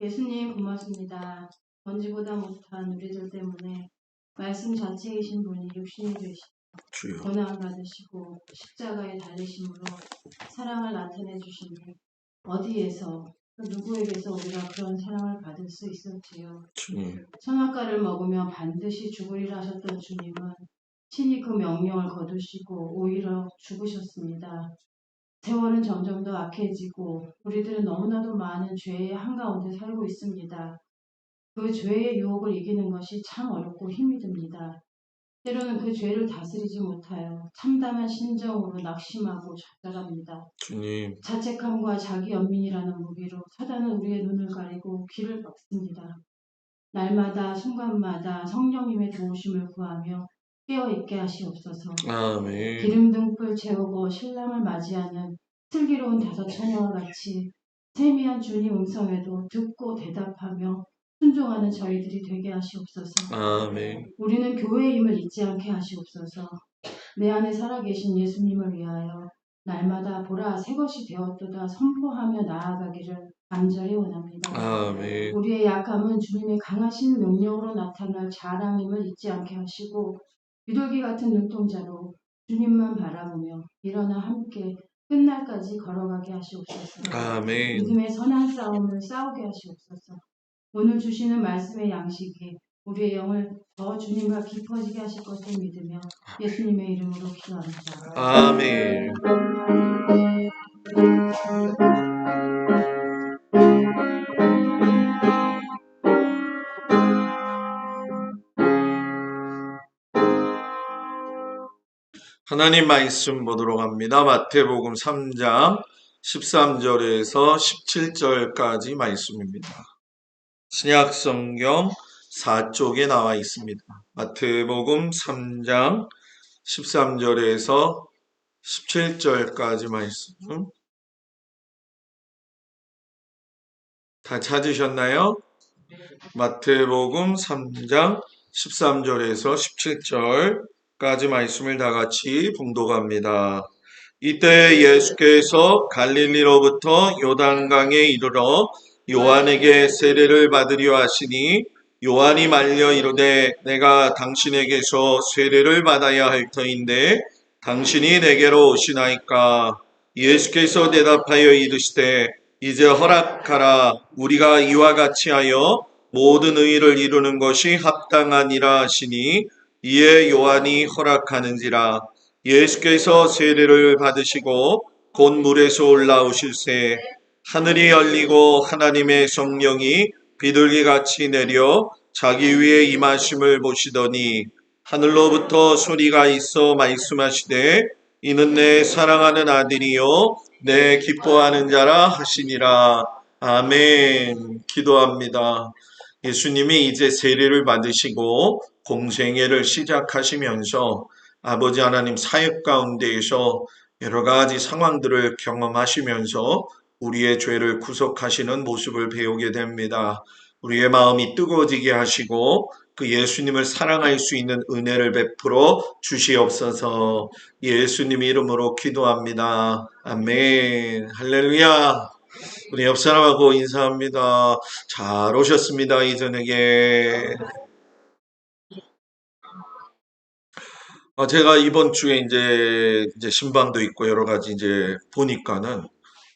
예수님 고맙습니다. 먼지보다 못한 우리들 때문에 말씀 자체이신 분이 육신이 되시고 고난 받으시고 십자가에 달리심으로 사랑을 나타내 주시니 어디에서 누구에게서 우리가 그런 사랑을 받을 수 있을지요. 선악과를 먹으며 반드시 죽으리라 하셨던 주님은 친히 그 명령을 거두시고 오히려 죽으셨습니다. 세월은 점점 더 악해지고 우리들은 너무나도 많은 죄의 한가운데 살고 있습니다. 그 죄의 유혹을 이기는 것이 참 어렵고 힘이 듭니다. 때로는 그 죄를 다스리지 못하여 참담한 심정으로 낙심하고 좌절합니다. 자책함과 자기 연민이라는 무기로 사단은 우리의 눈을 가리고 귀를 막습니다. 날마다 순간마다 성령님의 도우심을 구하며 깨어있게 하시옵소서. 아멘. 기름 등불 채우고 신랑을 맞이하는 슬기로운 다섯 처녀와 같이 세미한 주님 음성에도 듣고 대답하며 순종하는 저희들이 되게 하시옵소서. 아멘. 우리는 교회임을 잊지 않게 하시옵소서. 내 안에 살아계신 예수님을 위하여 날마다 보라 새 것이 되었도다 선포하며 나아가기를 간절히 원합니다. 아멘. 우리의 약함은 주님의 강하신 능력으로 나타날 자랑임을 잊지 않게 하시고 비둘기 같은 눈동자로 주님만 바라보며 일어나 함께 끝날까지 걸어가게 하시옵소서. 아멘. 믿음의 선한 싸움을 싸우게 하시옵소서. 오늘 주시는 말씀의 양식이 우리의 영을 더 주님과 깊어지게 하실 것을 믿으며 예수님의 이름으로 기도합니다. 아멘. 하나님 말씀 보도록 합니다. 마태복음 3장 13절에서 17절까지 말씀입니다. 신약성경 4쪽에 나와 있습니다. 마태복음 3장 13절에서 17절까지 말씀. 다 찾으셨나요? 마태복음 3장 13절에서 17절까지 말씀을 다 같이 봉독합니다. 이때 예수께서 갈릴리로부터 요단강에 이르러 요한에게 세례를 받으려 하시니 요한이 말려 이르되 내가 당신에게서 세례를 받아야 할 터인데 당신이 내게로 오시나이까. 예수께서 대답하여 이르시되 이제 허락하라. 우리가 이와 같이 하여 모든 의를 이루는 것이 합당하니라 하시니 이에 요한이 허락하는지라. 예수께서 세례를 받으시고 곧 물에서 올라오실새 하늘이 열리고 하나님의 성령이 비둘기같이 내려 자기 위에 임하심을 보시더니 하늘로부터 소리가 있어 말씀하시되 이는 내 사랑하는 아들이요 내 기뻐하는 자라 하시니라. 아멘. 기도합니다. 예수님이 이제 세례를 받으시고 공생애를 시작하시면서 아버지 하나님 사역 가운데에서 여러 가지 상황들을 경험하시면서 우리의 죄를 구속하시는 모습을 배우게 됩니다. 우리의 마음이 뜨거워지게 하시고 그 예수님을 사랑할 수 있는 은혜를 베풀어 주시옵소서. 예수님 이름으로 기도합니다. 아멘. 할렐루야. 우리 옆 사람하고 인사합니다. 잘 오셨습니다. 이 저녁에. 제가 이번 주에 이제 신방도 있고 여러 가지 이제 보니까는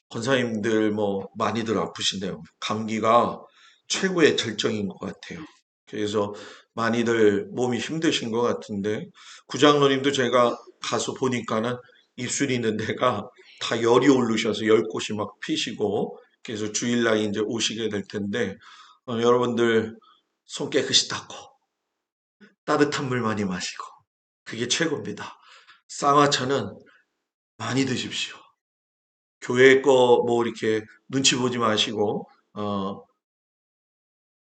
권사님들 많이들 아프신데요. 감기가 최고의 절정인 것 같아요. 그래서 많이들 몸이 힘드신 것 같은데 구장로님도 제가 가서 보니까는 입술이 있는 데가 다 열이 오르셔서 열꽃이 막 피시고 그래서 주일날 이제 오시게 될 텐데 여러분들 손 깨끗이 닦고 따뜻한 물 많이 마시고 그게 최고입니다. 쌍화차는 많이 드십시오. 교회 거 이렇게 눈치 보지 마시고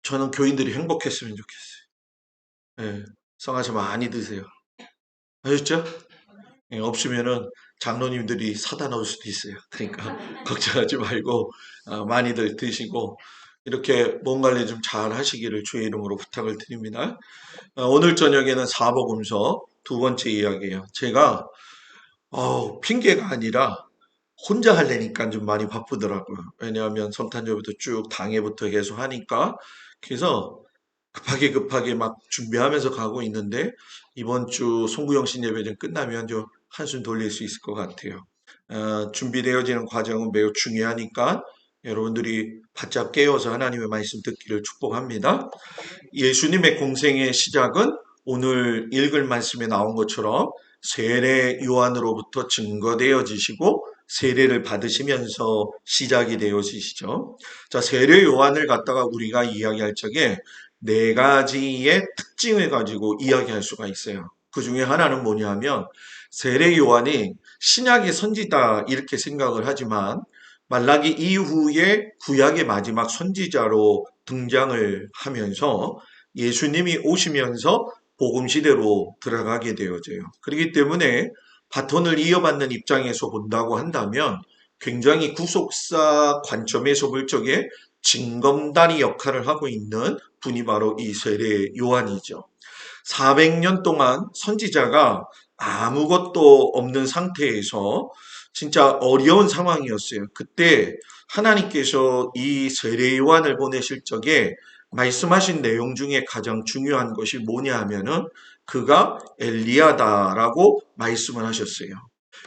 저는 교인들이 행복했으면 좋겠어요. 예, 쌍화차 많이 드세요. 아셨죠? 예, 없으면은 장로님들이 사다 놓을 수도 있어요. 그러니까 걱정하지 말고 많이들 드시고 이렇게 몸 관리 좀 잘 하시기를 주의 이름으로 부탁을 드립니다. 오늘 저녁에는 사복음서 두 번째 이야기예요. 제가 핑계가 아니라 혼자 하려니까 좀 많이 바쁘더라고요. 왜냐하면 성탄절부터 쭉 당회부터 계속 하니까. 그래서 급하게 막 준비하면서 가고 있는데 이번 주 송구영신 예배 좀 끝나면 좀 한숨 돌릴 수 있을 것 같아요. 준비되어지는 과정은 매우 중요하니까 여러분들이 바짝 깨어서 하나님의 말씀 듣기를 축복합니다. 예수님의 공생의 시작은 오늘 읽을 말씀에 나온 것처럼 세례 요한으로부터 증거되어지시고 세례를 받으시면서 시작이 되어지시죠. 자, 세례 요한을 갖다가 우리가 이야기할 적에 네 가지의 특징을 가지고 이야기할 수가 있어요. 그 중에 하나는 뭐냐면 세례 요한이 신약의 선지자 이렇게 생각을 하지만 말라기 이후에 구약의 마지막 선지자로 등장을 하면서 예수님이 오시면서 복음 시대로 들어가게 되어져요. 그렇기 때문에 바톤을 이어받는 입장에서 본다고 한다면 굉장히 구속사 관점에서 볼 적에 징검다리 역할을 하고 있는 분이 바로 이 세례 요한이죠. 400년 동안 선지자가 아무것도 없는 상태에서 진짜 어려운 상황이었어요. 그때 하나님께서 이 세례 요한을 보내실 적에 말씀하신 내용 중에 가장 중요한 것이 뭐냐 하면은 그가 엘리야다라고 말씀을 하셨어요.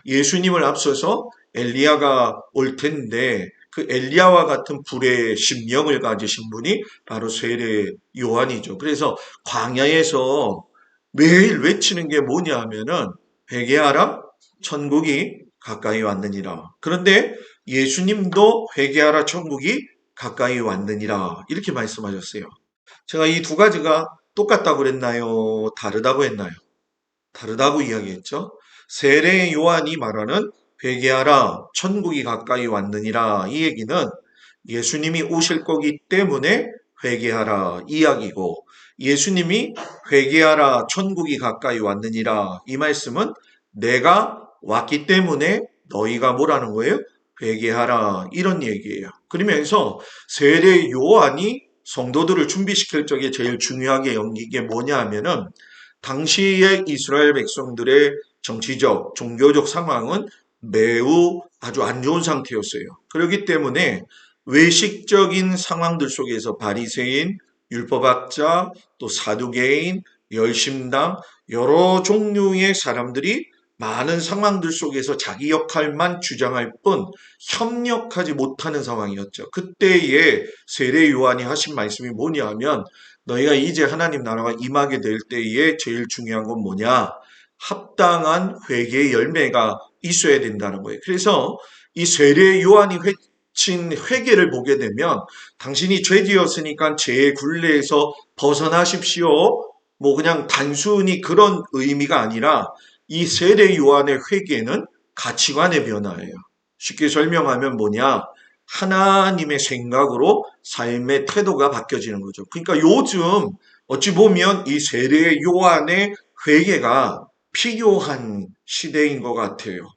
예수님을 앞서서 엘리야가 올 텐데 그 엘리야와 같은 불의 심령을 가지신 분이 바로 세례 요한이죠. 그래서 광야에서 매일 외치는 게 뭐냐 하면은 회개하라 천국이 가까이 왔느니라. 그런데 예수님도 회개하라 천국이 가까이 왔느니라 이렇게 말씀하셨어요. 제가 이 두 가지가 똑같다고 그랬나요? 다르다고 했나요? 다르다고 이야기했죠. 세례 요한이 말하는 회개하라 천국이 가까이 왔느니라 이 얘기는 예수님이 오실 거기 때문에 회개하라 이야기고 예수님이 회개하라 천국이 가까이 왔느니라 이 말씀은 내가 왔기 때문에 너희가 뭐라는 거예요? 회개하라 이런 얘기예요. 그러면서 세례 요한이 성도들을 준비시킬 적에 제일 중요하게 연기한 게 뭐냐 하면은 당시의 이스라엘 백성들의 정치적, 종교적 상황은 매우 아주 안 좋은 상태였어요. 그렇기 때문에 외식적인 상황들 속에서 바리새인, 율법학자, 또 사두개인, 열심당 여러 종류의 사람들이 많은 상황들 속에서 자기 역할만 주장할 뿐 협력하지 못하는 상황이었죠. 그때에 세례 요한이 하신 말씀이 뭐냐면 너희가 이제 하나님 나라가 임하게 될 때에 제일 중요한 건 뭐냐? 합당한 회개의 열매가 있어야 된다는 거예요. 그래서 이 세례 요한이 외친 회개를 보게 되면 당신이 죄지었으니까 죄의 굴레에서 벗어나십시오. 뭐 그냥 단순히 그런 의미가 아니라 이 세례 요한의 회개는 가치관의 변화예요. 쉽게 설명하면 뭐냐? 하나님의 생각으로 삶의 태도가 바뀌어지는 거죠. 그러니까 요즘 어찌 보면 이 세례 요한의 회개가 필요한 시대인 것 같아요.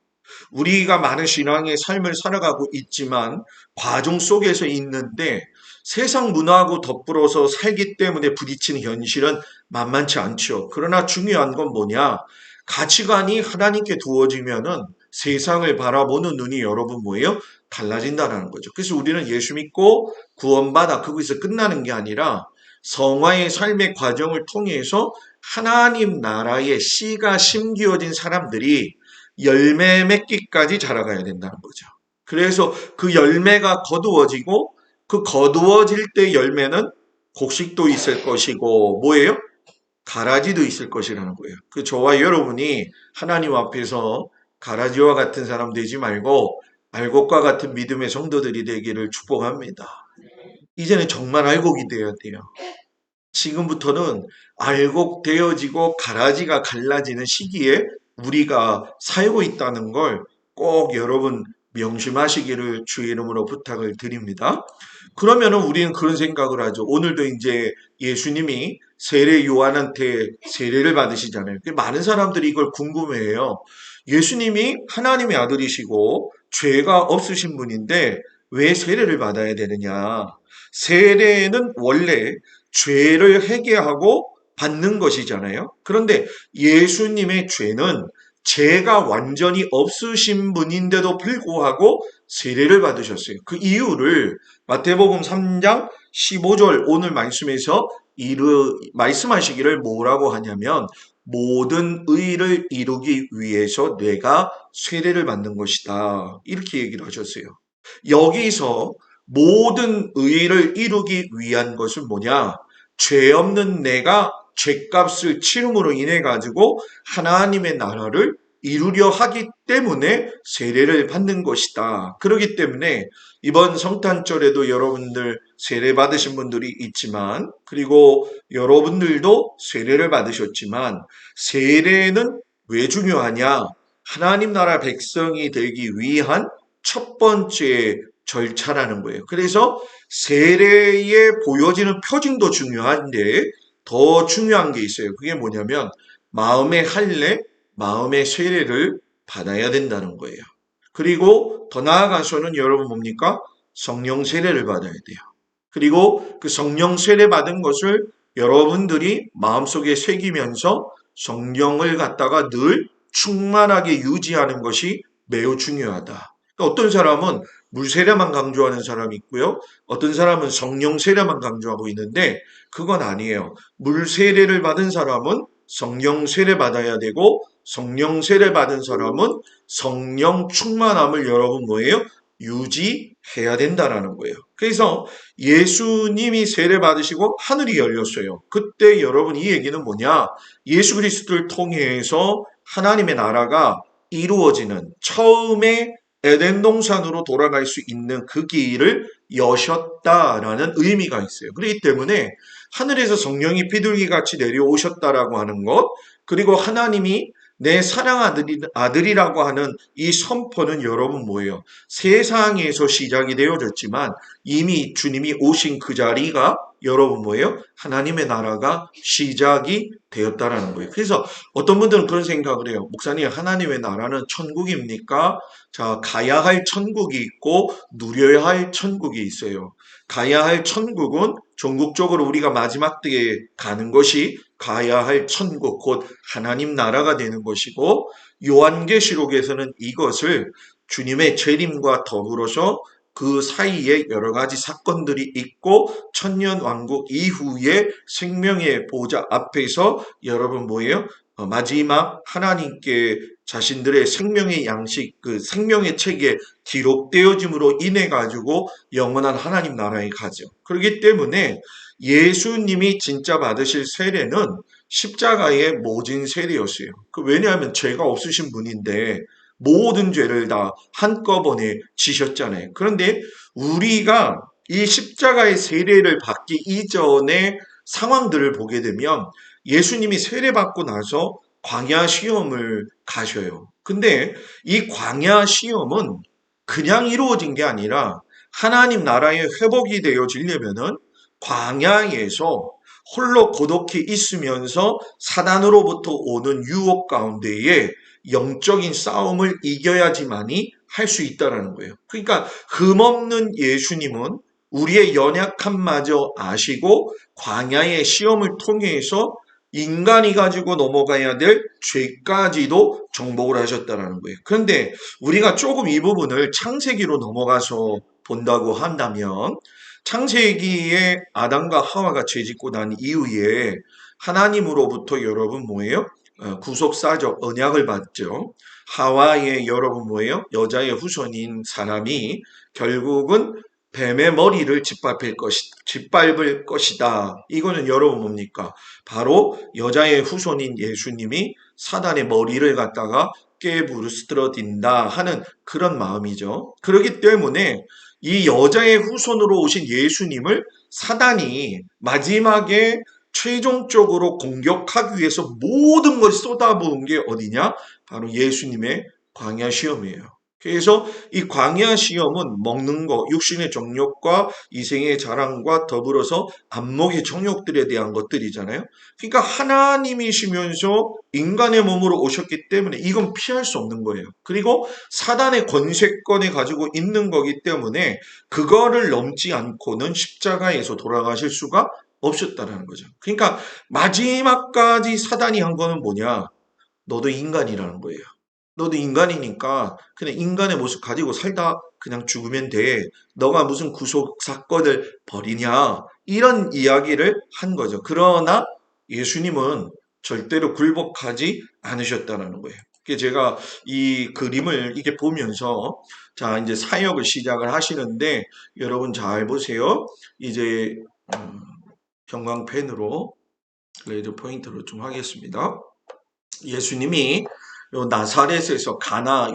우리가 많은 신앙의 삶을 살아가고 있지만 과정 속에서 있는데 세상 문화하고 덧불어서 살기 때문에 부딪히는 현실은 만만치 않죠. 그러나 중요한 건 뭐냐? 가치관이 하나님께 두어지면은 세상을 바라보는 눈이 여러분 뭐예요? 달라진다는 거죠. 그래서 우리는 예수 믿고 구원받아 거기서 끝나는 게 아니라 성화의 삶의 과정을 통해서 하나님 나라의 씨가 심기어진 사람들이 열매 맺기까지 자라가야 된다는 거죠. 그래서 그 열매가 거두어지고 그 거두어질 때 열매는 곡식도 있을 것이고 뭐예요? 가라지도 있을 것이라는 거예요. 그 저와 여러분이 하나님 앞에서 가라지와 같은 사람 되지 말고 알곡과 같은 믿음의 성도들이 되기를 축복합니다. 이제는 정말 알곡이 되어야 돼요. 지금부터는 알곡되어지고 가라지가 갈라지는 시기에 우리가 살고 있다는 걸 꼭 여러분 명심하시기를 주의 이름으로 부탁을 드립니다. 그러면은 우리는 그런 생각을 하죠. 오늘도 이제 예수님이 세례 요한한테 세례를 받으시잖아요. 많은 사람들이 이걸 궁금해해요. 예수님이 하나님의 아들이시고 죄가 없으신 분인데 왜 세례를 받아야 되느냐? 세례는 원래 죄를 회개하고 받는 것이잖아요. 그런데 예수님의 죄는 죄가 완전히 없으신 분인데도 불구하고 세례를 받으셨어요. 그 이유를 마태복음 3장 15절 오늘 말씀에서 말씀하시기를 뭐라고 하냐면 모든 의를 이루기 위해서 내가 세례를 받는 것이다. 이렇게 얘기를 하셨어요. 여기서 모든 의를 이루기 위한 것은 뭐냐? 죄 없는 내가 죄값을 치름으로 인해 가지고 하나님의 나라를 이루려 하기 때문에 세례를 받는 것이다. 그렇기 때문에 이번 성탄절에도 여러분들 세례 받으신 분들이 있지만, 그리고 여러분들도 세례를 받으셨지만, 세례는 왜 중요하냐? 하나님 나라 백성이 되기 위한 첫 번째 절차라는 거예요. 그래서 세례에 보여지는 표징도 중요한데 더 중요한 게 있어요. 그게 뭐냐면 마음의 할례, 마음의 세례를 받아야 된다는 거예요. 그리고 더 나아가서는 여러분 뭡니까? 성령 세례를 받아야 돼요. 그리고 그 성령 세례 받은 것을 여러분들이 마음속에 새기면서 성령을 갖다가 늘 충만하게 유지하는 것이 매우 중요하다. 어떤 사람은 물 세례만 강조하는 사람이 있고요. 어떤 사람은 성령 세례만 강조하고 있는데 그건 아니에요. 물 세례를 받은 사람은 성령 세례 받아야 되고 성령 세례 받은 사람은 성령 충만함을 여러분 뭐예요? 유지해야 된다라는 거예요. 그래서 예수님이 세례 받으시고 하늘이 열렸어요. 그때 여러분 이 얘기는 뭐냐? 예수 그리스도를 통해서 하나님의 나라가 이루어지는 처음에 에덴 동산으로 돌아갈 수 있는 그 길을 여셨다라는 의미가 있어요. 그렇기 때문에 하늘에서 성령이 비둘기같이 내려오셨다라고 하는 것, 그리고 하나님이 내 사랑 아들이라고 하는 이 선포는 여러분 뭐예요? 세상에서 시작이 되어졌지만 이미 주님이 오신 그 자리가 여러분 뭐예요? 하나님의 나라가 시작이 되었다라는 거예요. 그래서 어떤 분들은 그런 생각을 해요. 목사님, 하나님의 나라는 천국입니까? 자, 가야 할 천국이 있고 누려야 할 천국이 있어요. 가야 할 천국은 전국적으로 우리가 마지막 때에 가는 것이 가야 할 천국, 곧 하나님 나라가 되는 것이고, 요한계시록에서는 이것을 주님의 재림과 더불어서 그 사이에 여러 가지 사건들이 있고 천년왕국 이후에 생명의 보좌 앞에서 여러분 뭐예요? 마지막 하나님께 자신들의 생명의 양식, 그 생명의 책에 기록되어짐으로 인해 가지고 영원한 하나님 나라에 가죠. 그렇기 때문에 예수님이 진짜 받으실 세례는 십자가의 모진 세례였어요. 왜냐하면 죄가 없으신 분인데 모든 죄를 다 한꺼번에 지셨잖아요. 그런데 우리가 이 십자가의 세례를 받기 이전의 상황들을 보게 되면 예수님이 세례받고 나서 광야 시험을 가셔요. 근데 이 광야 시험은 그냥 이루어진 게 아니라 하나님 나라의 회복이 되어지려면은 광야에서 홀로 고독히 있으면서 사단으로부터 오는 유혹 가운데에 영적인 싸움을 이겨야지만이 할 수 있다라는 거예요. 그러니까 흠없는 예수님은 우리의 연약함마저 아시고 광야의 시험을 통해서 인간이 가지고 넘어가야 될 죄까지도 정복을 하셨다는 거예요. 그런데 우리가 조금 이 부분을 창세기로 넘어가서 본다고 한다면 창세기에 아담과 하와가 죄짓고 난 이후에 하나님으로부터 여러분 뭐예요? 구속사적 언약을 받죠. 하와의 여러분 뭐예요? 여자의 후손인 사람이 결국은 뱀의 머리를 짓밟을 것이다. 이거는 여러분 뭡니까? 바로 여자의 후손인 예수님이 사단의 머리를 갖다가 깨부스러진다 하는 그런 마음이죠. 그렇기 때문에 이 여자의 후손으로 오신 예수님을 사단이 마지막에 최종적으로 공격하기 위해서 모든 걸 쏟아부은 게 어디냐? 바로 예수님의 광야 시험이에요. 그래서 이 광야 시험은 먹는 거, 육신의 정욕과 이생의 자랑과 더불어서 안목의 정욕들에 대한 것들이잖아요. 그러니까 하나님이시면서 인간의 몸으로 오셨기 때문에 이건 피할 수 없는 거예요. 그리고 사단의 권세권에 가지고 있는 거기 때문에 그거를 넘지 않고는 십자가에서 돌아가실 수가 없었다는 거죠. 그러니까 마지막까지 사단이 한 거는 뭐냐? 너도 인간이라는 거예요. 너도 인간이니까 그냥 인간의 모습 가지고 살다 그냥 죽으면 돼. 너가 무슨 구속 사건을 벌이냐. 이런 이야기를 한 거죠. 그러나 예수님은 절대로 굴복하지 않으셨다는 거예요. 제가 이 그림을 이게 보면서 자, 이제 사역을 시작을 하시는데 여러분 잘 보세요. 이제 형광펜으로 레이저 포인트로 좀 하겠습니다. 예수님이 요 나사렛에서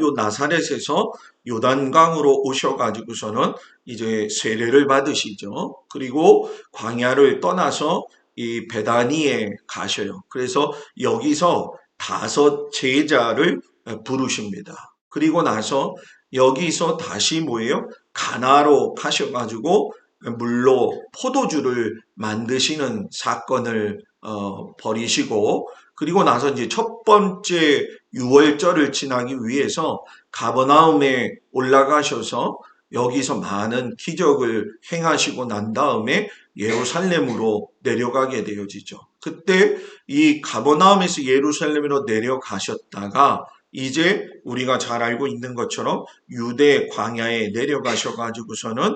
요 나사렛에서 요단강으로 오셔가지고서는 이제 세례를 받으시죠. 그리고 광야를 떠나서 이 베다니에 가셔요. 그래서 여기서 5 제자를 부르십니다. 그리고 나서 여기서 다시 뭐예요? 가나로 가셔가지고 물로 포도주를 만드시는 사건을 벌이시고 그리고 나서 이제 첫 번째 유월절을 지나기 위해서 가버나움에 올라가셔서 여기서 많은 기적을 행하시고 난 다음에 예루살렘으로 내려가게 되어지죠. 그때 이 가버나움에서 예루살렘으로 내려가셨다가 이제 우리가 잘 알고 있는 것처럼 유대 광야에 내려가셔가지고서는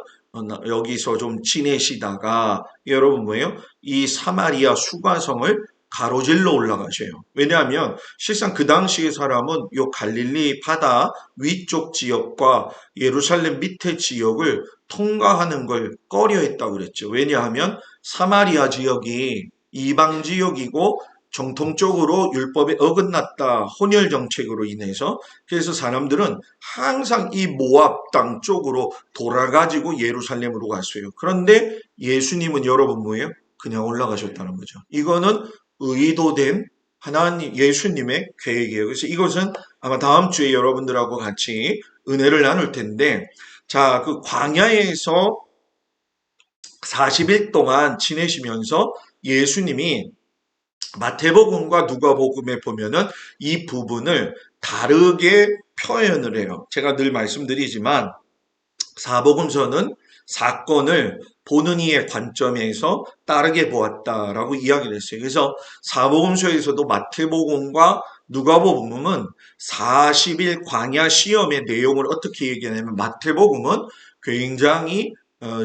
여기서 좀 지내시다가 여러분 뭐예요? 이 사마리아 수가성을 가로질러 올라가셔요. 왜냐하면 실상 그 당시의 사람은 요 갈릴리 바다 위쪽 지역과 예루살렘 밑에 지역을 통과하는 걸 꺼려했다고 그랬죠. 왜냐하면 사마리아 지역이 이방 지역이고 정통적으로 율법에 어긋났다. 혼혈 정책으로 인해서. 그래서 사람들은 항상 이 모압 땅 쪽으로 돌아가지고 예루살렘으로 갔어요. 그런데 예수님은 여러분 뭐예요? 그냥 올라가셨다는 거죠. 이거는 의도된 하나님 예수님의 계획이에요. 그래서 이것은 아마 다음 주에 여러분들하고 같이 은혜를 나눌 텐데 자, 그 광야에서 40일 동안 지내시면서 예수님이 마태복음과 누가복음에 보면은 이 부분을 다르게 표현을 해요. 제가 늘 말씀드리지만 사복음서는 사건을 보는 이의 관점에서 다르게 보았다라고 이야기를 했어요. 그래서 사복음서에서도 마태복음과 누가복음은 40일 광야 시험의 내용을 어떻게 얘기하냐면 마태복음은 굉장히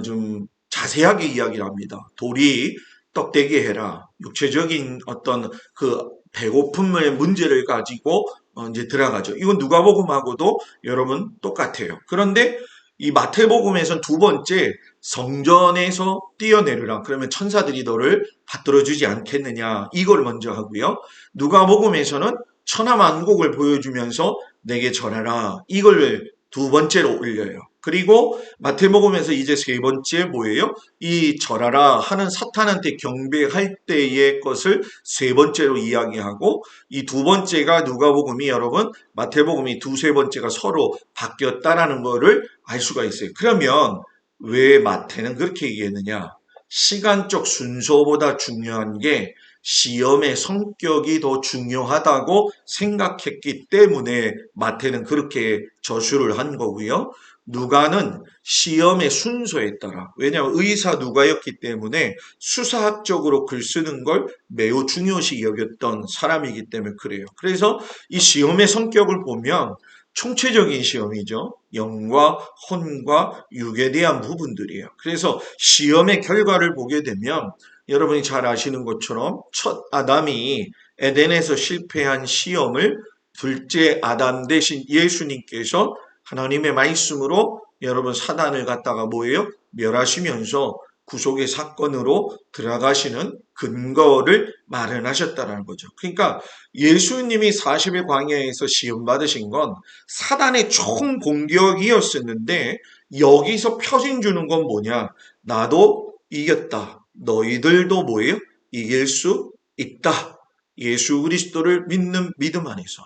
좀 자세하게 이야기를 합니다. 돌이 떡되게 해라. 육체적인 어떤 그 배고픔의 문제를 가지고 이제 들어가죠. 이건 누가복음하고도 여러분 똑같아요. 그런데 이 마태복음에서는 2번째 성전에서 뛰어내리라. 그러면 천사들이 너를 받들어주지 않겠느냐. 이걸 먼저 하고요. 누가복음에서는 천하만국을 보여주면서 내게 전하라. 이걸 2번째로 올려요. 그리고 마태복음에서 이제 3번째 뭐예요? 이 절하라 하는 사탄한테 경배할 때의 것을 3번째로 이야기하고 이 2번째가 누가복음이 여러분 마태복음이 2~3번째가 서로 바뀌었다라는 거를 알 수가 있어요. 그러면 왜 마태는 그렇게 얘기했느냐? 시간적 순서보다 중요한 게 시험의 성격이 더 중요하다고 생각했기 때문에 마태는 그렇게 저술을 한 거고요. 누가는 시험의 순서에 따라 왜냐하면 의사 누가였기 때문에 수사학적으로 글 쓰는 걸 매우 중요시 여겼던 사람이기 때문에 그래요. 그래서 이 시험의 성격을 보면 총체적인 시험이죠. 영과 혼과 육에 대한 부분들이에요. 그래서 시험의 결과를 보게 되면 여러분이 잘 아시는 것처럼 첫 아담이 에덴에서 실패한 시험을 둘째 아담 대신 예수님께서 하나님의 말씀으로 여러분 사단을 갖다가 뭐예요? 멸하시면서 구속의 사건으로 들어가시는 근거를 마련하셨다는 거죠. 그러니까 예수님이 40일 광야에서 시험 받으신 건 사단의 총 공격이었었는데 여기서 표징 주는 건 뭐냐? 나도 이겼다. 너희들도 뭐예요? 이길 수 있다. 예수 그리스도를 믿는 믿음 안에서.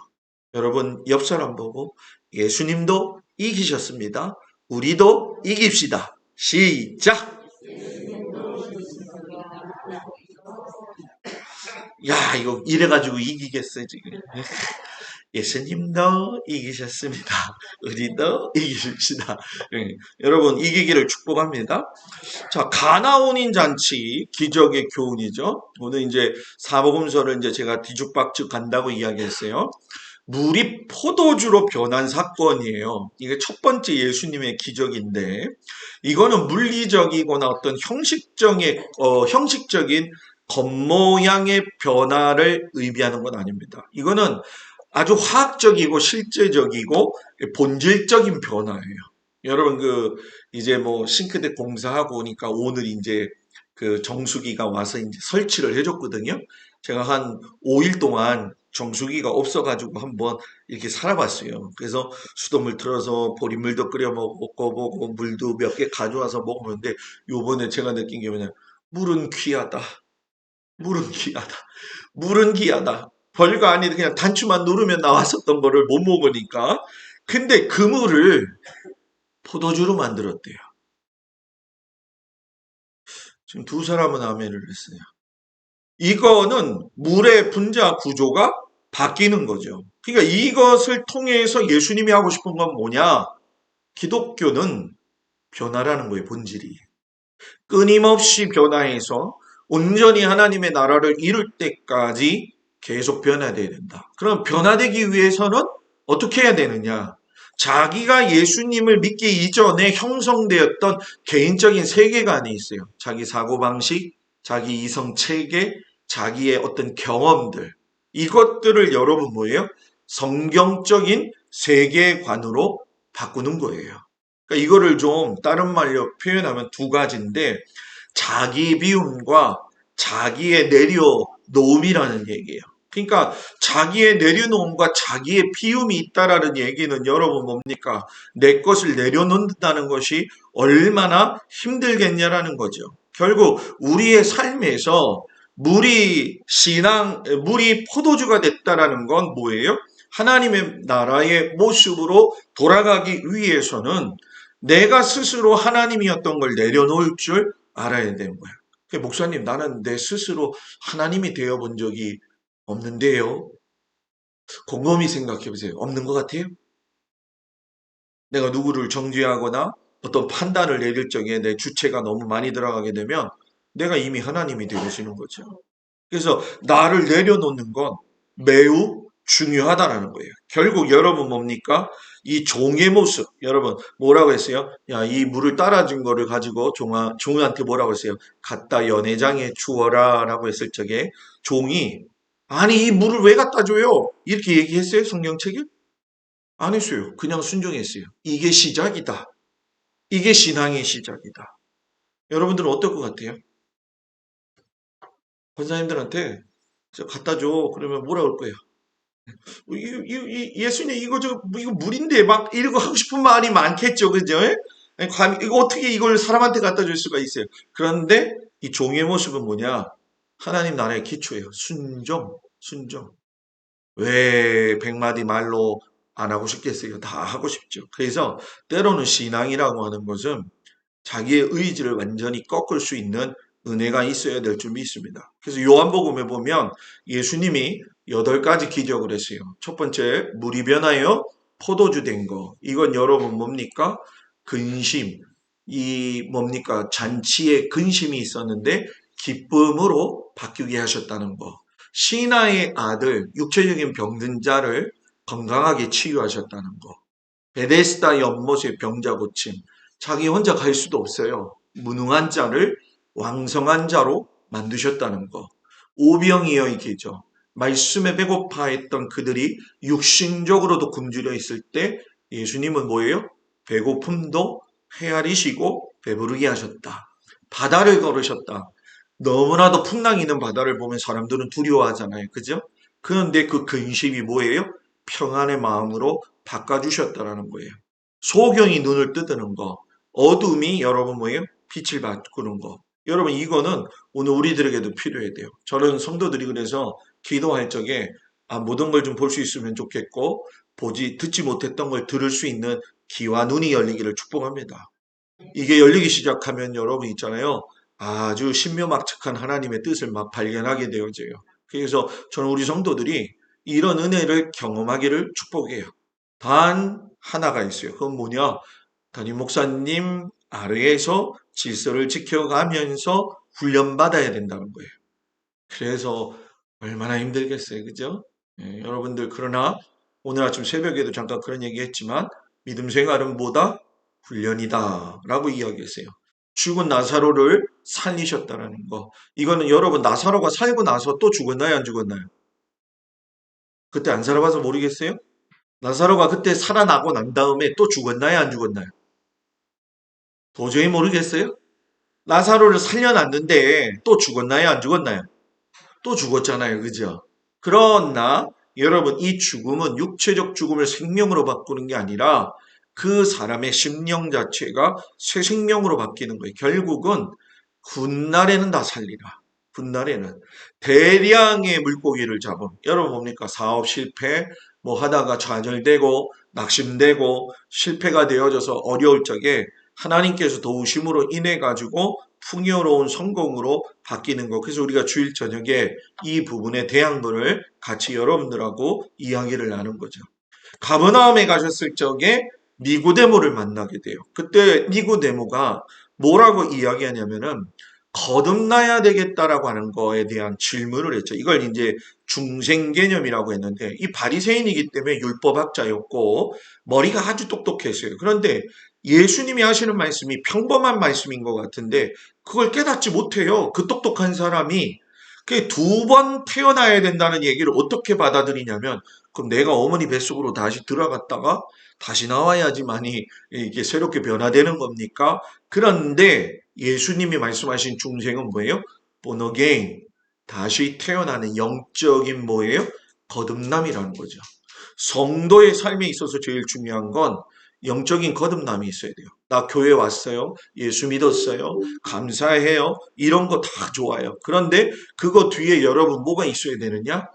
여러분 옆 사람 보고 예수님도 이기셨습니다. 우리도 이깁시다. 시작! 야, 이거 이래가지고 이기겠어요, 지금. 예수님도 이기셨습니다. 우리도 이기십시다. 예, 여러분 이기기를 축복합니다. 자, 가나온인 잔치 기적의 교훈이죠. 오늘 이제 사복음서를 이제 제가 뒤죽박죽 간다고 이야기했어요. 물이 포도주로 변한 사건이에요. 이게 첫 번째 예수님의 기적인데, 이거는 물리적이거나 어떤 형식적인 겉모양의 변화를 의미하는 건 아닙니다. 이거는 아주 화학적이고 실제적이고 본질적인 변화예요. 여러분 이제 뭐 싱크대 공사하고 오니까 오늘 이제 그 정수기가 와서 이제 설치를 해줬거든요. 제가 한 5일 동안 정수기가 없어가지고 한번 이렇게 살아봤어요. 그래서 수돗물 틀어서 보리물도 끓여 먹고 물도 몇 개 가져와서 먹었는데, 요번에 제가 느낀 게 뭐냐, 물은 귀하다. 물은 귀하다. 물은 귀하다. 별거 아닌 그냥 단추만 누르면 나왔었던 거를 못 먹으니까. 근데 그 물을 포도주로 만들었대요. 지금 두 사람은 아멘을 했어요. 이거는 물의 분자 구조가 바뀌는 거죠. 그러니까 이것을 통해서 예수님이 하고 싶은 건 뭐냐? 기독교는 변화라는 거예요, 본질이. 끊임없이 변화해서 온전히 하나님의 나라를 이룰 때까지 계속 변화되어야 된다. 그럼 변화되기 위해서는 어떻게 해야 되느냐? 자기가 예수님을 믿기 이전에 형성되었던 개인적인 세계관이 있어요. 자기 사고방식, 자기 이성 체계, 자기의 어떤 경험들. 이것들을 여러분 뭐예요? 성경적인 세계관으로 바꾸는 거예요. 그러니까 이거를 좀 다른 말로 표현하면 두 가지인데, 자기 비움과 자기의 내려놓음이라는 얘기예요. 그러니까 자기의 내려놓음과 자기의 비움이 있다라는 얘기는 여러분 뭡니까? 내 것을 내려놓는다는 것이 얼마나 힘들겠냐라는 거죠. 결국 우리의 삶에서 물이 포도주가 됐다라는 건 뭐예요? 하나님의 나라의 모습으로 돌아가기 위해서는 내가 스스로 하나님이었던 걸 내려놓을 줄 알아야 되는 거야. 목사님, 나는 내 스스로 하나님이 되어본 적이 없는데요. 곰곰이 생각해 보세요. 없는 것 같아요? 내가 누구를 정죄하거나 어떤 판단을 내릴 적에 내 주체가 너무 많이 들어가게 되면 내가 이미 하나님이 되어지는 거죠. 그래서 나를 내려놓는 건 매우 중요하다라는 거예요. 결국 여러분 뭡니까? 이 종의 모습. 여러분 뭐라고 했어요? 야, 이 물을 따라준 거를 가지고 종한테 뭐라고 했어요? 갖다 연회장에 주어라 라고 했을 적에 종이 아니 이 물을 왜 갖다 줘요? 이렇게 얘기했어요? 성경책에? 안 했어요. 그냥 순종했어요. 이게 시작이다. 이게 신앙의 시작이다. 여러분들은 어떨 것 같아요? 권사님들한테 저 갖다 줘. 그러면 뭐라 올 거예요? 예수님 이거 물인데 막 이러고 하고 싶은 말이 많겠죠, 그죠? 아니, 이거 어떻게 이걸 사람한테 갖다 줄 수가 있어요? 그런데 이 종의 모습은 뭐냐? 하나님 나라의 기초예요. 순종. 왜 백마디 말로 안 하고 싶겠어요? 다 하고 싶죠. 그래서 때로는 신앙이라고 하는 것은 자기의 의지를 완전히 꺾을 수 있는 은혜가 있어야 될 줄 믿습니다. 그래서 요한복음에 보면 예수님이 8가지 기적을 했어요. 첫 번째, 물이 변하여 포도주 된 거. 이건 여러분 뭡니까? 근심. 뭡니까? 잔치에 근심이 있었는데 기쁨으로 바뀌게 하셨다는 거. 시나의 아들, 육체적인 병든 자를 건강하게 치유하셨다는 거. 베데스다 연못의 병자 고침. 자기 혼자 갈 수도 없어요. 무능한 자를 왕성한 자로 만드셨다는 거. 오병이어의 기적. 말씀에 배고파했던 그들이 육신적으로도 굶주려 있을 때 예수님은 뭐예요? 배고픔도 헤아리시고 배부르게 하셨다. 바다를 걸으셨다. 너무나도 풍랑 있는 바다를 보면 사람들은 두려워하잖아요. 그죠? 그런데 그 근심이 뭐예요? 평안의 마음으로 바꿔주셨다라는 거예요. 소경이 눈을 뜨드는 거. 어둠이 여러분 뭐예요? 빛을 바꾸는 거. 여러분 이거는 오늘 우리들에게도 필요해야 돼요. 저는 성도들이 그래서 기도할 적에 모든 걸 좀 볼 수 있으면 좋겠고 듣지 못했던 걸 들을 수 있는 귀와 눈이 열리기를 축복합니다. 이게 열리기 시작하면 여러분 있잖아요. 아주 신묘막측한 하나님의 뜻을 막 발견하게 되어져요. 그래서 저는 우리 성도들이 이런 은혜를 경험하기를 축복해요. 단 하나가 있어요. 그건 뭐냐? 담임 목사님 아래에서 질서를 지켜가면서 훈련받아야 된다는 거예요. 그래서 얼마나 힘들겠어요. 그죠? 예, 여러분들, 그러나 오늘 아침 새벽에도 잠깐 그런 얘기 했지만 믿음 생활은 뭐다? 훈련이다 라고 이야기했어요. 죽은 나사로를 살리셨다라는 거. 이거는 여러분, 나사로가 살고 나서 또 죽었나요? 안 죽었나요? 그때 안 살아봐서 모르겠어요? 나사로가 그때 살아나고 난 다음에 또 죽었나요? 안 죽었나요? 도저히 모르겠어요? 나사로를 살려놨는데 또 죽었나요? 안 죽었나요? 또 죽었잖아요. 그죠? 그러나 여러분, 이 죽음은 육체적 죽음을 생명으로 바꾸는 게 아니라 그 사람의 심령 자체가 새 생명으로 바뀌는 거예요. 결국은 훗날에는 다 살리라. 훗날에는 대량의 물고기를 잡음. 여러분 뭡니까? 사업 실패, 뭐 하다가 좌절되고 낙심되고 실패가 되어져서 어려울 적에 하나님께서 도우심으로 인해 가지고 풍요로운 성공으로 바뀌는 것. 그래서 우리가 주일 저녁에 이 부분에 대한 거를 같이 여러분들하고 이야기를 나눈 거죠. 가버나움에 가셨을 적에 니고데모를 만나게 돼요. 그때 니고데모가 뭐라고 이야기하냐면은 거듭나야 되겠다라고 하는 거에 대한 질문을 했죠. 이걸 이제 중생 개념이라고 했는데, 이 바리새인이기 때문에 율법학자였고 머리가 아주 똑똑했어요. 그런데 예수님이 하시는 말씀이 평범한 말씀인 것 같은데 그걸 깨닫지 못해요. 그 똑똑한 사람이. 두 번 태어나야 된다는 얘기를 어떻게 받아들이냐면, 그럼 내가 어머니 뱃속으로 다시 들어갔다가 다시 나와야지만이 이게 새롭게 변화되는 겁니까? 그런데 예수님이 말씀하신 중생은 뭐예요? born again, 다시 태어나는 영적인 뭐예요? 거듭남이라는 거죠. 성도의 삶에 있어서 제일 중요한 건 영적인 거듭남이 있어야 돼요. 나 교회 왔어요. 예수 믿었어요. 감사해요. 이런 거 다 좋아요. 그런데 그거 뒤에 여러분 뭐가 있어야 되느냐?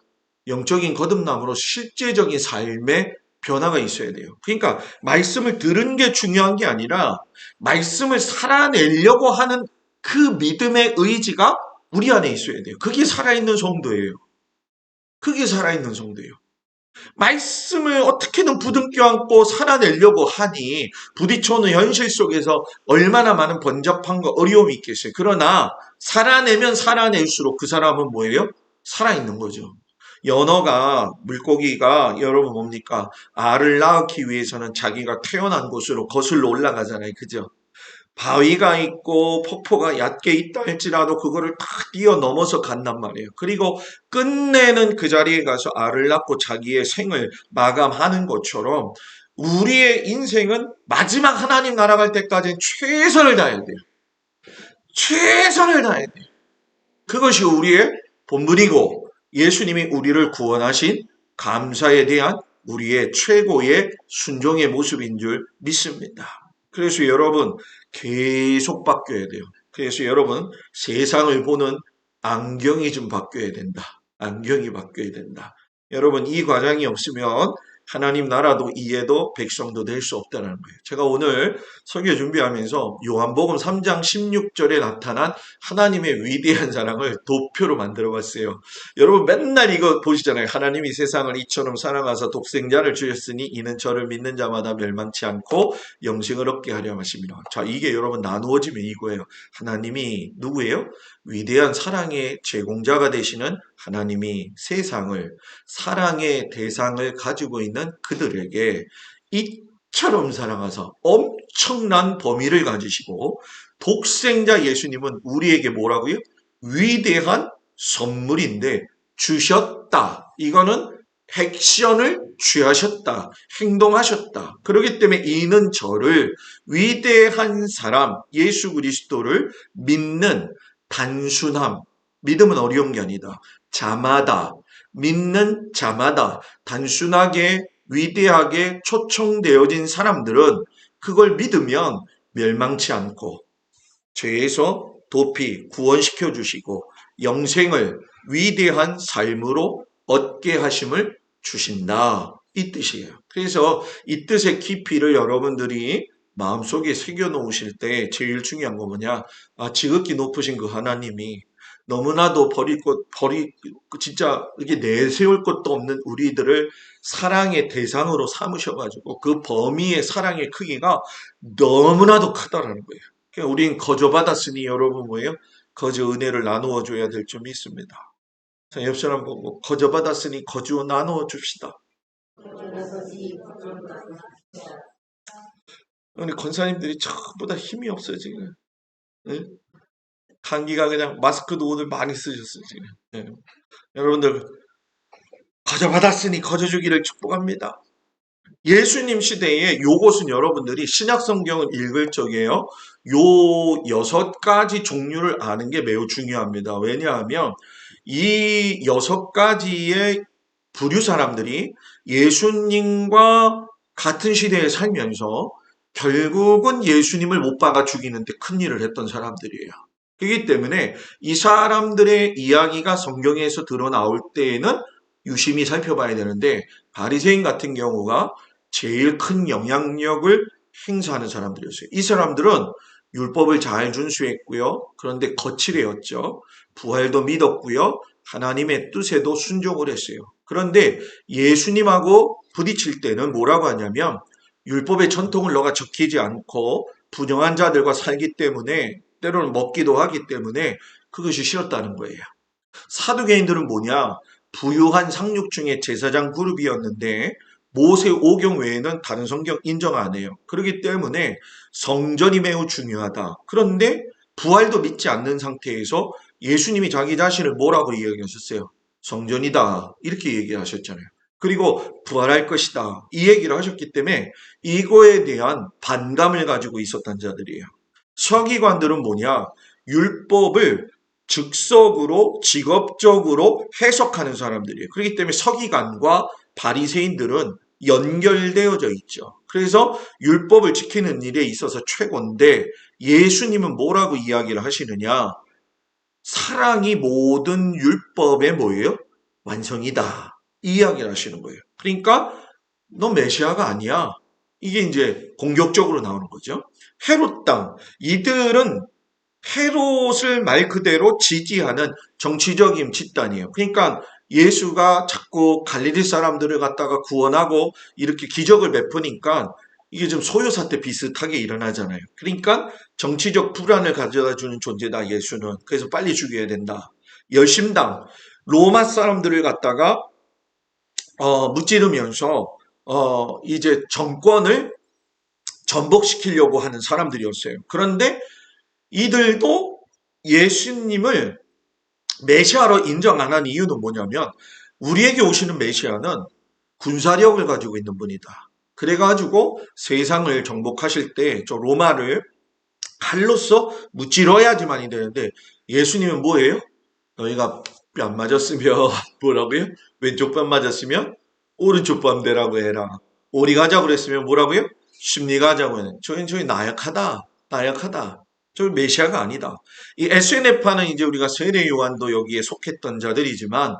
영적인 거듭남으로 실제적인 삶의 변화가 있어야 돼요. 그러니까 말씀을 들은 게 중요한 게 아니라 말씀을 살아내려고 하는 그 믿음의 의지가 우리 안에 있어야 돼요. 그게 살아있는 성도예요. 그게 살아있는 성도예요. 말씀을 어떻게든 부둥켜 안고 살아내려고 하니 부딪혀오는 현실 속에서 얼마나 많은 번잡함과 어려움이 있겠어요. 그러나 살아내면 살아낼수록 그 사람은 뭐예요? 살아있는 거죠. 연어가, 물고기가 여러분 뭡니까? 알을 낳기 위해서는 자기가 태어난 곳으로 거슬러 올라가잖아요. 그죠? 바위가 있고 폭포가 얕게 있다 할지라도 그거를 다 뛰어넘어서 간단 말이에요. 그리고 끝내는 그 자리에 가서 알을 낳고 자기의 생을 마감하는 것처럼 우리의 인생은 마지막 하나님 나라 갈 때까지는 최선을 다해야 돼요. 최선을 다해야 돼요. 그것이 우리의 본분이고 예수님이 우리를 구원하신 감사에 대한 우리의 최고의 순종의 모습인 줄 믿습니다. 그래서 여러분 계속 바뀌어야 돼요. 그래서 여러분 세상을 보는 안경이 좀 바뀌어야 된다. 안경이 바뀌어야 된다. 여러분 이 과정이 없으면 하나님 나라도 이해도 백성도 될 수 없다는 거예요. 제가 오늘 설교 준비하면서 요한복음 3장 16절에 나타난 하나님의 위대한 사랑을 도표로 만들어 봤어요. 여러분 맨날 이거 보시잖아요. 하나님이 세상을 이처럼 사랑하사 독생자를 주셨으니 이는 저를 믿는 자마다 멸망치 않고 영생을 얻게 하려 하심이라. 자, 이게 여러분 나누어지면 이거예요. 하나님이 누구예요? 위대한 사랑의 제공자가 되시는 하나님이 세상을 사랑의 대상을 가지고 있는 그들에게 이처럼 사랑하사 엄청난 범위를 가지시고 독생자 예수님은 우리에게 뭐라고요? 위대한 선물인데 주셨다. 이거는 액션을 취하셨다. 행동하셨다. 그렇기 때문에 이는 저를 위대한 사람 예수 그리스도를 믿는 단순함, 믿음은 어려운 게 아니다. 자마다, 믿는 자마다 단순하게 위대하게 초청되어진 사람들은 그걸 믿으면 멸망치 않고 죄에서 도피 구원시켜 주시고 영생을 위대한 삶으로 얻게 하심을 주신다. 이 뜻이에요. 그래서 이 뜻의 깊이를 여러분들이 마음속에 새겨놓으실 때 제일 중요한 거 뭐냐? 지극히 높으신 그 하나님이 너무나도 진짜 이게 내세울 것도 없는 우리들을 사랑의 대상으로 삼으셔가지고 그 범위의 사랑의 크기가 너무나도 크다라는 거예요. 그러니까 우린 거저 받았으니 여러분 뭐예요? 거저 은혜를 나누어 줘야 될 점이 있습니다. 자, 옆 사람 보고 거저 받았으니 거저 나누어 줍시다. 우리 권사님들이 전부 다 힘이 없어요 지금. 네? 감기가 그냥 마스크도 오늘 많이 쓰셨어요 지금. 네. 여러분들 거저 받았으니 거저 주기를 축복합니다. 예수님 시대에 요것은 여러분들이 신약 성경을 읽을 적에요. 요 6가지 종류를 아는 게 매우 중요합니다. 왜냐하면 이 6가지의 부류 사람들이 예수님과 같은 시대에 살면서 결국은 예수님을 못 박아 죽이는데 큰 일을 했던 사람들이에요. 그렇기 때문에 이 사람들의 이야기가 성경에서 드러나올 때에는 유심히 살펴봐야 되는데 바리새인 같은 경우가 제일 큰 영향력을 행사하는 사람들이었어요. 이 사람들은 율법을 잘 준수했고요. 그런데 거칠해였죠. 부활도 믿었고요. 하나님의 뜻에도 순종을 했어요. 그런데 예수님하고 부딪힐 때는 뭐라고 하냐면 율법의 전통을 너가 지키지 않고 부정한 자들과 살기 때문에 때로는 먹기도 하기 때문에 그것이 싫었다는 거예요. 사두개인들은 뭐냐? 부유한 상류층의 제사장 그룹이었는데 모세 오경 외에는 다른 성경 인정 안 해요. 그렇기 때문에 성전이 매우 중요하다. 그런데 부활도 믿지 않는 상태에서 예수님이 자기 자신을 뭐라고 이야기하셨어요? 성전이다. 이렇게 얘기하셨잖아요. 그리고 부활할 것이다. 이 얘기를 하셨기 때문에 이거에 대한 반감을 가지고 있었던 자들이에요. 서기관들은 뭐냐? 율법을 즉석으로 직업적으로 해석하는 사람들이에요. 그렇기 때문에 서기관과 바리새인들은 연결되어져 있죠. 그래서 율법을 지키는 일에 있어서 최고인데 예수님은 뭐라고 이야기를 하시느냐? 사랑이 모든 율법의 뭐예요? 완성이다. 이 이야기를 하시는 거예요. 그러니까 너 메시아가 아니야. 이게 이제 공격적으로 나오는 거죠. 헤롯 땅. 이들은 헤롯을 말 그대로 지지하는 정치적인 집단이에요. 그러니까 예수가 자꾸 갈릴리 사람들을 갖다가 구원하고 이렇게 기적을 베푸니까 이게 좀 소요사태 비슷하게 일어나잖아요. 그러니까 정치적 불안을 가져다 주는 존재다, 예수는. 그래서 빨리 죽여야 된다. 열심당. 로마 사람들을 갖다가 무찌르면서 이제 정권을 전복시키려고 하는 사람들이었어요. 그런데 이들도 예수님을 메시아로 인정 안 한 이유는 뭐냐면 우리에게 오시는 메시아는 군사력을 가지고 있는 분이다. 그래가지고 세상을 정복하실 때 저 로마를 칼로서 무찌러야지만이 되는데 예수님은 뭐예요? 너희가 뺨 맞았으면 뭐라고요? 왼쪽 뺨 맞았으면 오른쪽 뺨 대라고 해라. 오리 가자고 그랬으면 뭐라고요? 심리 가자고 해라. 저희 나약하다. 나약하다. 저 메시아가 아니다. 이 SNF파는 이제 우리가 세례 요한도 여기에 속했던 자들이지만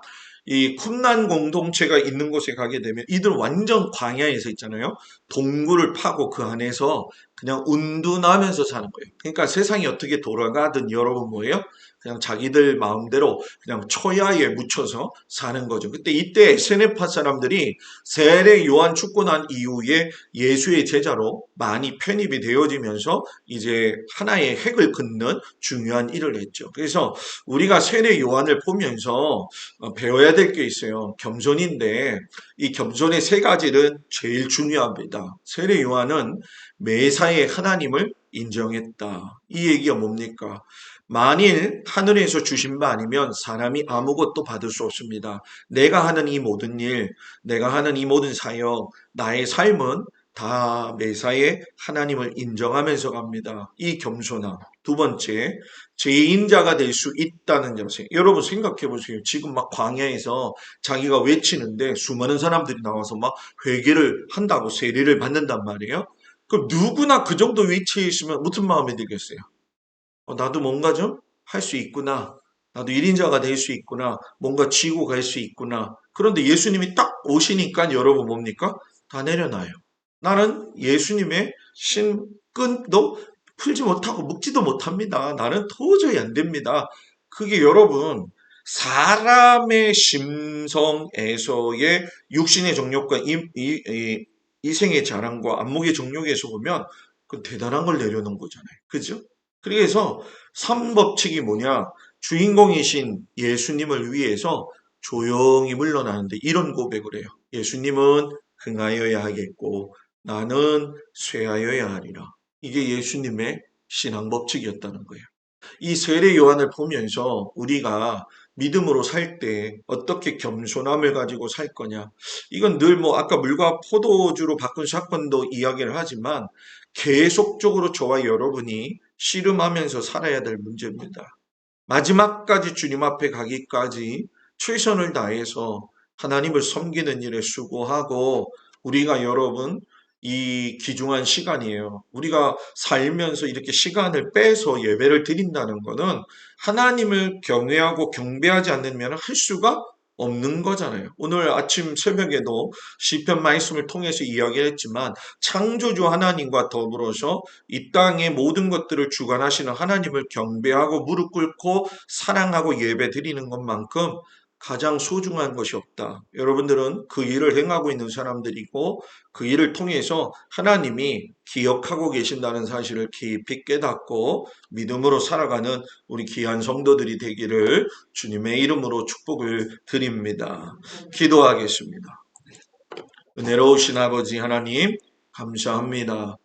이 쿰란 공동체가 있는 곳에 가게 되면 이들 완전 광야에서 있잖아요. 동굴을 파고 그 안에서 그냥 운둔하면서 사는 거예요. 그러니까 세상이 어떻게 돌아가든 여러분 뭐예요? 그냥 자기들 마음대로 그냥 초야에 묻혀서 사는 거죠. 그때 이때 SNF파 사람들이 세례 요한 죽고 난 이후에 예수의 제자로 많이 편입이 되어지면서 이제 하나의 핵을 긋는 중요한 일을 했죠. 그래서 우리가 세례 요한을 보면서 배워야 될 게 있어요. 겸손인데 이 겸손의 3가지는 제일 중요합니다. 세례 요한은 매사에 하나님을 인정했다. 이 얘기가 뭡니까? 만일 하늘에서 주신 바 아니면 사람이 아무것도 받을 수 없습니다. 내가 하는 이 모든 일, 내가 하는 이 모든 사역, 나의 삶은 다 매사에 하나님을 인정하면서 갑니다. 이 겸손함. 2번째, 죄인자가 될 수 있다는 점. 여러분 생각해 보세요. 지금 막 광야에서 자기가 외치는데 수많은 사람들이 나와서 막 회개를 한다고 세례를 받는단 말이에요. 그럼 누구나 그 정도 위치에 있으면 무슨 마음이 들겠어요? 나도 뭔가 좀 할 수 있구나. 나도 1인자가 될 수 있구나. 뭔가 쥐고 갈 수 있구나. 그런데 예수님이 딱 오시니까 여러분 뭡니까? 다 내려놔요. 나는 예수님의 신끈도 풀지 못하고 묶지도 못합니다. 나는 도저히 안 됩니다. 그게 여러분 사람의 심성에서의 육신의 정욕과 이생의 자랑과 안목의 정욕에서 보면 그 대단한 걸 내려놓은 거잖아요. 그죠? 그래서 삼법칙이 뭐냐? 주인공이신 예수님을 위해서 조용히 물러나는데 이런 고백을 해요. 예수님은 흥하여야 하겠고 나는 쇠하여야 하리라. 이게 예수님의 신앙 법칙이었다는 거예요. 이 세례 요한을 보면서 우리가 믿음으로 살 때 어떻게 겸손함을 가지고 살 거냐. 이건 늘 뭐 아까 물과 포도주로 바꾼 사건도 이야기를 하지만 계속적으로 저와 여러분이 씨름하면서 살아야 될 문제입니다. 마지막까지 주님 앞에 가기까지 최선을 다해서 하나님을 섬기는 일에 수고하고 우리가 여러분 이 귀중한 시간이에요. 우리가 살면서 이렇게 시간을 빼서 예배를 드린다는 것은 하나님을 경외하고 경배하지 않으면 할 수가 없는 거잖아요. 오늘 아침 새벽에도 시편 말씀을 통해서 이야기를 했지만 창조주 하나님과 더불어서 이 땅의 모든 것들을 주관하시는 하나님을 경배하고 무릎 꿇고 사랑하고 예배 드리는 것만큼 가장 소중한 것이 없다. 여러분들은 그 일을 행하고 있는 사람들이고 그 일을 통해서 하나님이 기억하고 계신다는 사실을 깊이 깨닫고 믿음으로 살아가는 우리 귀한 성도들이 되기를 주님의 이름으로 축복을 드립니다. 기도하겠습니다. 은혜로우신 아버지 하나님 감사합니다.